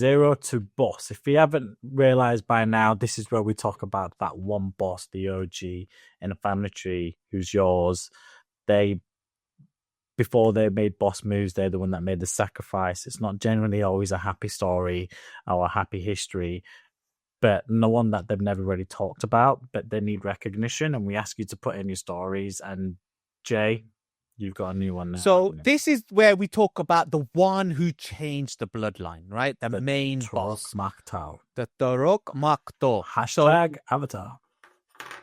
zero to boss. If you haven't realized by now, this is where we talk about that one boss, the OG in a family tree, who's yours. Before they made boss moves, they're the one that made the sacrifice. It's not generally always a happy story or a happy history, but no one that they've never really talked about, but they need recognition, and we ask you to put in your stories. And Jay, you've got a new one now. So this is where we talk about the one who changed the bloodline, right? The main boss. The Torok Makto. Hashtag Avatar.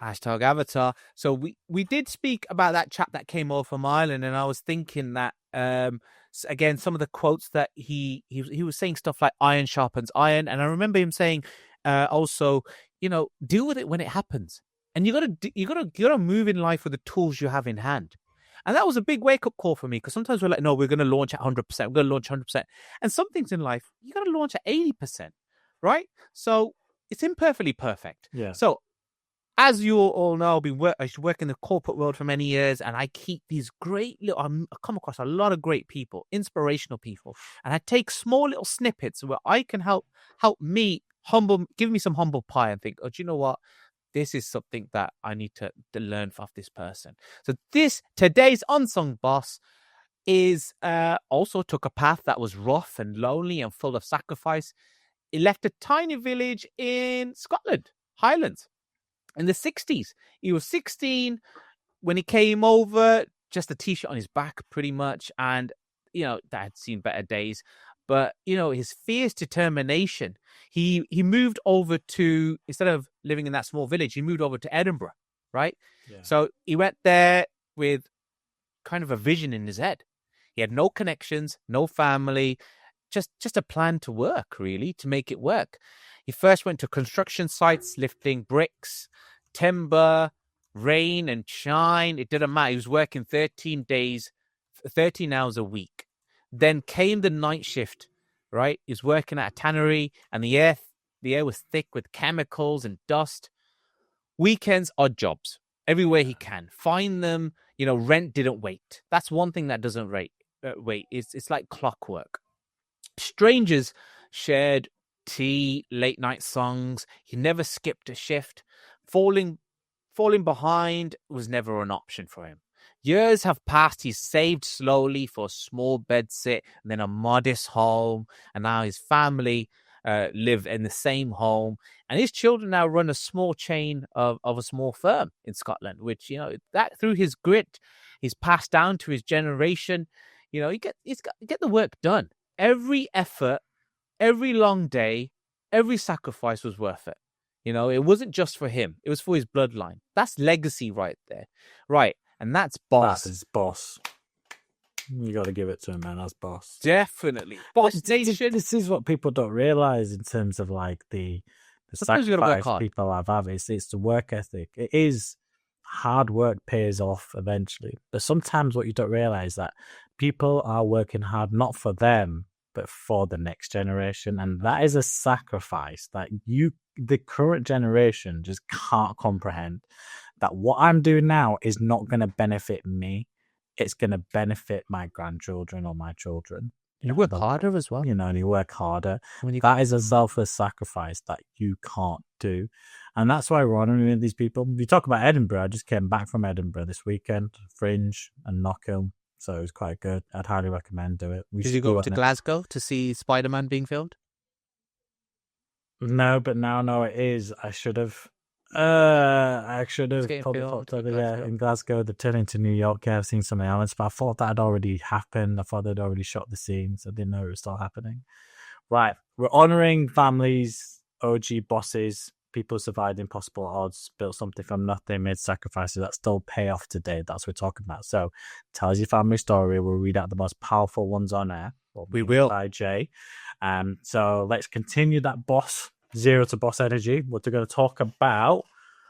Hashtag Avatar. So we did speak about that chap that came over from Ireland, and I was thinking that again, some of the quotes that he was saying stuff like iron sharpens iron, and I remember him saying also, deal with it when it happens, and you gotta move in life with the tools you have in hand. And that was a big wake up call for me, because sometimes we're like, no, we're going to launch at 100%. We're going to launch 100%. And some things in life, you got to launch at 80%, right? So it's imperfectly perfect. Yeah. So as you all know, I used to work in the corporate world for many years, and I keep these I come across a lot of great people, inspirational people. And I take small little snippets where I can help me give me some humble pie and think, oh, do you know what? This is something that I need to learn from this person. So today's unsung boss is also took a path that was rough and lonely and full of sacrifice. He left a tiny village in Scotland, Highlands, in the 60s. He was 16 when he came over, just a t-shirt on his back pretty much. And, that had seen better days. But, his fierce determination, he moved over to, instead of living in that small village, he moved over to Edinburgh, right? Yeah. So he went there with kind of a vision in his head. He had no connections, no family, just a plan to work, really, to make it work. He first went to construction sites, lifting bricks, timber, rain and shine. It didn't matter. He was working 13 hours a week. Then came the night shift, right? He was working at a tannery, and the air was thick with chemicals and dust. Weekends, odd jobs, everywhere he can. Find them, rent didn't wait. That's one thing that doesn't wait. It's like clockwork. Strangers shared tea, late night songs. He never skipped a shift. Falling behind was never an option for him. Years have passed. He's saved slowly for a small bedsit and then a modest home. And now his family live in the same home. And his children now run a small chain of a small firm in Scotland, which, that through his grit, he's passed down to his generation. He's got to get the work done. Every effort, every long day, every sacrifice was worth it. It wasn't just for him. It was for his bloodline. That's legacy right there. Right. And that's boss. That is boss. You got to give it to him, man. That's boss. Definitely. Boss nation. This is what people don't realize in terms of like the sacrifice people have. It's the work ethic. It is hard work pays off eventually. But sometimes what you don't realize that people are working hard not for them, but for the next generation. And that is a sacrifice that the current generation just can't comprehend. That what I'm doing now is not going to benefit me. It's going to benefit my grandchildren or my children. You work harder as well. And you work harder. That is a selfless sacrifice that you can't do. And that's why we're honoring these people. You talk about Edinburgh. I just came back from Edinburgh this weekend. Fringe and Knockhill. So it was quite good. I'd highly recommend do it. Did you go to Glasgow to see Spider-Man being filmed? No, but now it is. I should have. I should have probably thought in Glasgow. They're turning to New York. Yeah, I've seen some elements, but I thought that had already happened. I thought they'd already shot the scenes. I didn't know it was still happening. Right, we're honouring families, OG bosses, people survived impossible odds, built something from nothing, made sacrifices that still pay off today. That's what we're talking about. So, tell us your family story. We'll read out the most powerful ones on air. We will. By Jay. So let's continue that zero to boss energy. We're going to talk about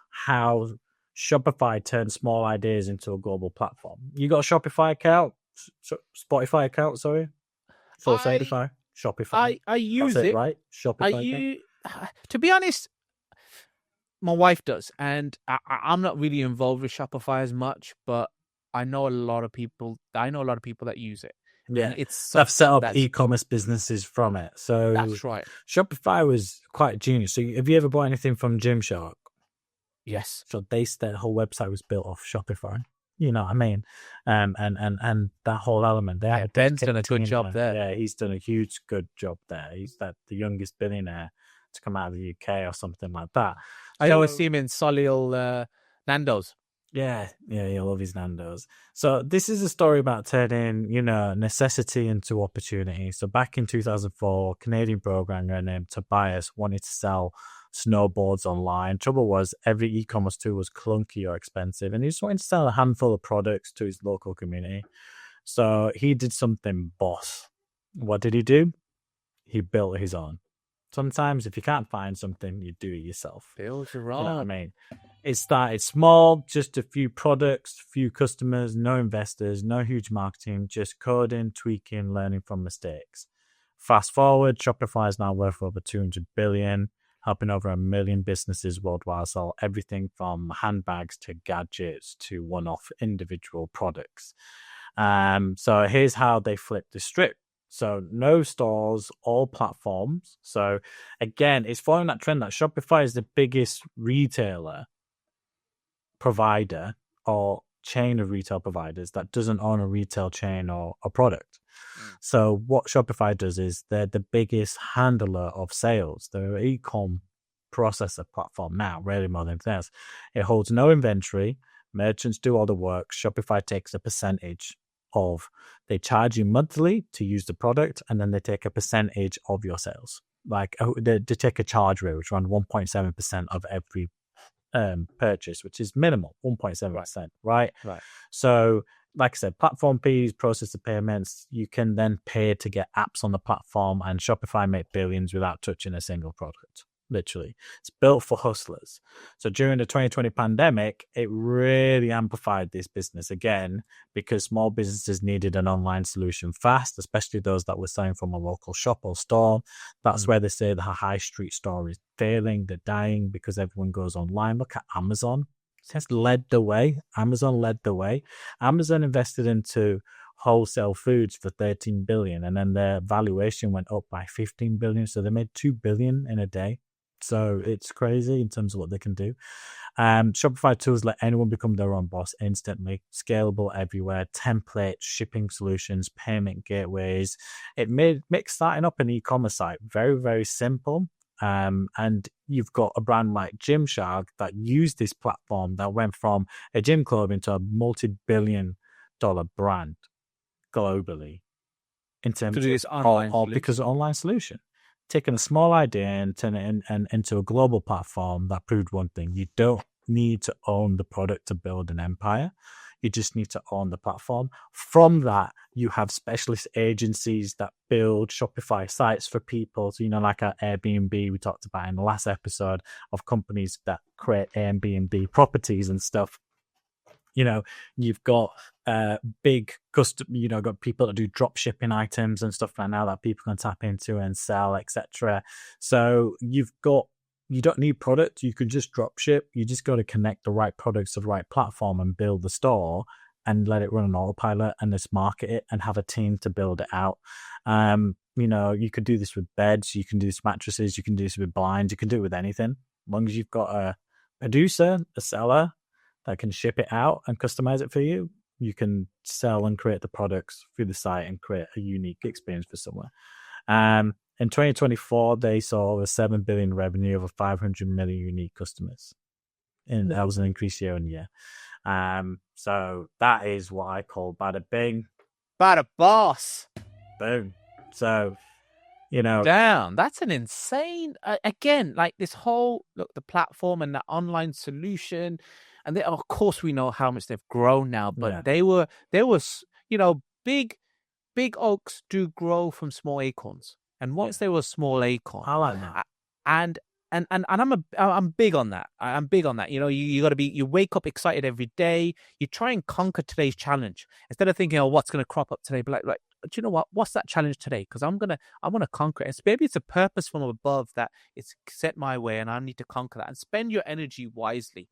how Shopify turns small ideas into a global platform. You got a Shopify account? Spotify account, sorry? Full certified? Shopify. I use it. Right? Shopify. To be honest, my wife does. And I'm not really involved with Shopify as much, but I know a lot of people that use it. Yeah, they've set up e-commerce businesses from it. So that's right. Shopify was quite genius. So have you ever bought anything from Gymshark? Yes. So their whole website was built off Shopify. You know what I mean? And that whole element. Ben's done a good job there. Yeah, he's done a huge good job there. He's the youngest billionaire to come out of the UK or something like that. I always see him in Solihull Nando's. Yeah, he loves his Nando's. So this is a story about turning, necessity into opportunity. So back in 2004, Canadian programmer named Tobias wanted to sell snowboards online. Trouble was, every e-commerce tool was clunky or expensive, and he just wanted to sell a handful of products to his local community. So he did something boss. What did he do? He built his own. Sometimes if you can't find something, you do it yourself. Build your own. You know what I mean? It started small, just a few products, few customers, no investors, no huge marketing, just coding, tweaking, learning from mistakes. Fast forward, Shopify is now worth over 200 billion, helping over 1 million businesses worldwide sell everything from handbags to gadgets to one-off individual products. So here's how they flip the script. So no stores, all platforms. So again, it's following that trend that Shopify is the biggest retailer provider or chain of retail providers that doesn't own a retail chain or a product. So what Shopify does is they're the biggest handler of sales. They're an e-com processor platform now, really more than anything else. It holds no inventory. Merchants do all the work. Shopify takes a percentage of, they charge you monthly to use the product, and then they take a percentage of your sales. Like they take a charge rate, which is around 1.7% of every purchase, which is minimal, 1.7%, right? So like I said, platform fees, processor payments, you can then pay to get apps on the platform, and Shopify make billions without touching a single product. Literally, it's built for hustlers. So during the 2020 pandemic, it really amplified this business again, because small businesses needed an online solution fast, especially those that were selling from a local shop or store. That's where they say the high street store is failing, they're dying, because everyone goes online. Look at Amazon. It has led the way. Amazon led the way. Amazon invested into wholesale foods for 13 billion, and then their valuation went up by 15 billion. So they made 2 billion in a day. So it's crazy in terms of what they can do. Shopify tools let anyone become their own boss instantly, scalable everywhere, templates, shipping solutions, payment gateways. It makes starting up an e-commerce site very, very simple. And you've got a brand like Gymshark that used this platform that went from a gym club into a multi-billion-dollar brand globally in terms of this online because of online solution. Taking a small idea and turning it into a global platform that proved one thing: you don't need to own the product to build an empire. You just need to own the platform. From that, you have specialist agencies that build Shopify sites for people. So, like our Airbnb we talked about in the last episode, of companies that create Airbnb properties and stuff. You've got big custom, got people that do drop shipping items and stuff like now that people can tap into and sell, etc. So you don't need product. You could just drop ship. You just got to connect the right products to the right platform and build the store and let it run on autopilot and just market it and have a team to build it out. You could do this with beds. You can do this with mattresses. You can do this with blinds. You can do it with anything. As long as you've got a producer, a seller that can ship it out and customize it for you, you can sell and create the products through the site and create a unique experience for someone. In 2024, they saw over 7 billion revenue, over 500 million unique customers. And that was an increase year on year. So that is what I call bada bing. Bada boss. Boom. So, Damn, that's an insane, again, like this whole, the platform and the online solution. And they, of course, we know how much they've grown now, but they were, big oaks do grow from small acorns. And once they were small acorn, I like that. And I'm big on that. I'm big on that. You got to be. You wake up excited every day. You try and conquer today's challenge instead of thinking, what's going to crop up today. But like, do you know what? What's that challenge today? Because I want to conquer it. Maybe it's a purpose from above that it's set my way, and I need to conquer that and spend your energy wisely.